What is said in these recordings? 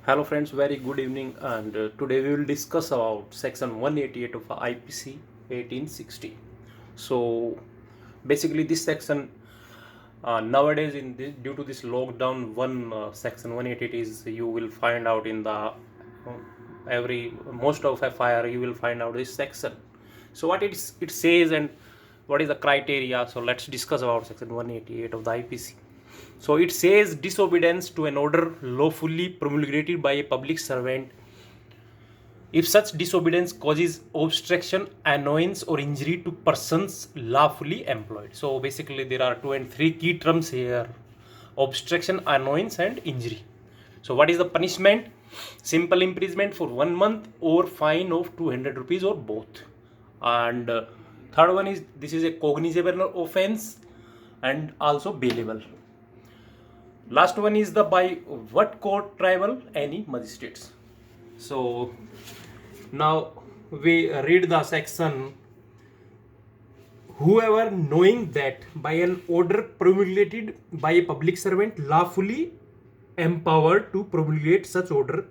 Hello friends, very good evening, and today we will discuss about section 188 of IPC 1860. So basically this section nowadays due to this lockdown, one section 188 is you will find out in the every most of FIR you will find out this section. So what it says and what is the criteria. So let's discuss about section 188 of the IPC. So it says disobedience to an order lawfully promulgated by a public servant if such disobedience causes obstruction, annoyance, or injury to persons lawfully employed. So basically, there are two and three key terms here: obstruction, annoyance, and injury. So, what is the punishment? Simple imprisonment for 1 month or fine of 200 rupees or both. And third one is this is a cognizable offense and also bailable. Last one is the by what court tribal any magistrates. So now we read the section. Whoever knowing that by an order promulgated by a public servant lawfully empowered to promulgate such order.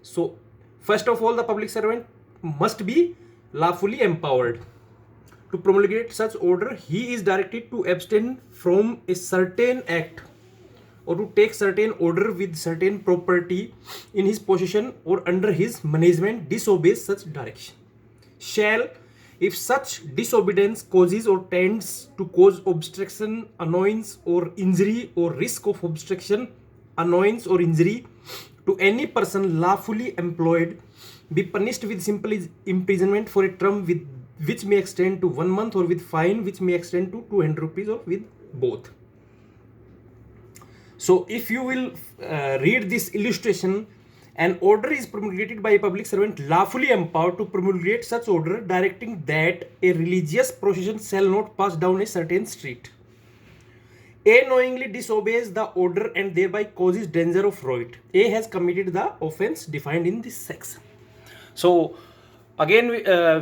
So first of all, the public servant must be lawfully empowered to promulgate such order. He is directed to abstain from a certain act or to take certain order with certain property in his possession or under his management disobeys such direction. Shall, if such disobedience causes or tends to cause obstruction, annoyance, or injury, or risk of obstruction, annoyance, or injury to any person lawfully employed, be punished with simple imprisonment for a term which may extend to 1 month, or with fine which may extend to 200 rupees, or with both. So if you will read this illustration, an order is promulgated by a public servant lawfully empowered to promulgate such order directing that a religious procession shall not pass down a certain street. A knowingly disobeys the order and thereby causes danger of riot. A has committed the offense defined in this section. So again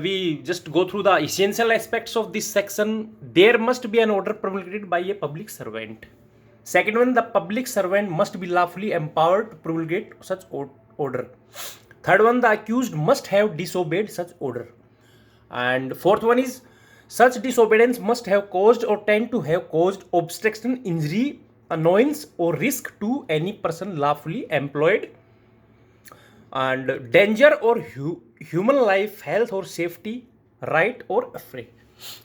we just go through the essential aspects of this section. There must be an order promulgated by a public servant. Second one, the public servant must be lawfully empowered to promulgate such order. Third one, the accused must have disobeyed such order. And fourth one is such disobedience must have caused or tend to have caused obstruction, injury, annoyance, or risk to any person lawfully employed, and danger or human life, health, or safety, right, or afraid.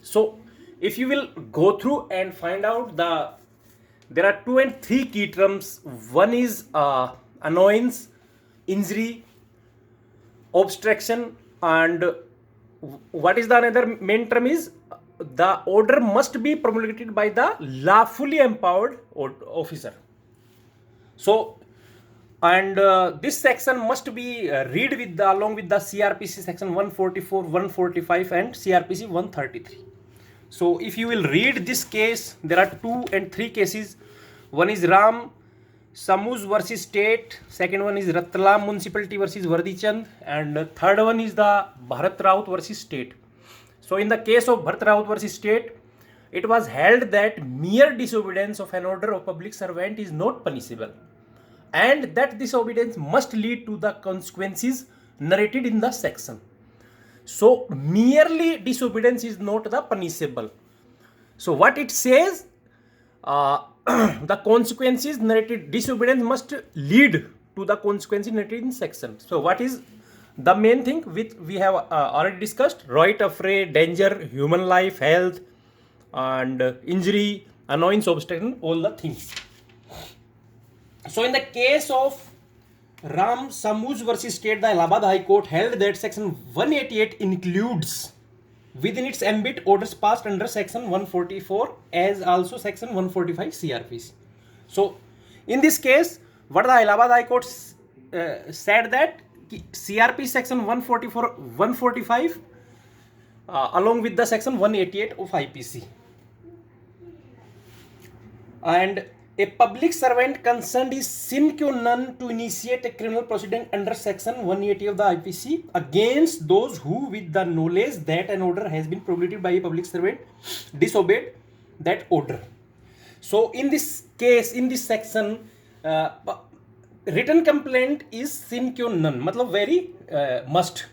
So if you will go through and find out there are two and three key terms. One is annoyance, injury, obstruction, and what is the another main term is the order must be promulgated by the lawfully empowered officer. So and this section must be read with along with the CRPC section 144, 145, and CRPC 133. So if you will read this case, there are two and three cases. One is Ram Samuz versus State. Second one is Ratlam Municipality versus Vardichand. And third one is the Bharat Raut versus State. So in the case of Bharat Raut versus State, it was held that mere disobedience of an order of public servant is not punishable, and that disobedience must lead to the consequences narrated in the section. So merely disobedience is not the punishable. So what it says, the consequences narrated, disobedience must lead to the consequences narrated in section. So what is the main thing which we have already discussed? Right, afraid, danger, human life, health, and injury, annoyance, obstruction, all the things. So in the case of Ram Samuz versus State, the Allahabad High Court held that section 188 includes within its ambit orders passed under section 144 as also section 145 CRPC. So in this case, what the Allahabad High Court said that CRP section 144, 145 along with the section 188 of IPC. And a public servant concerned is sine qua non to initiate a criminal proceeding under section 180 of the IPC against those who, with the knowledge that an order has been promulgated by a public servant, disobeyed that order. So in this case, in this section, written complaint is sine qua non, मतलब very must.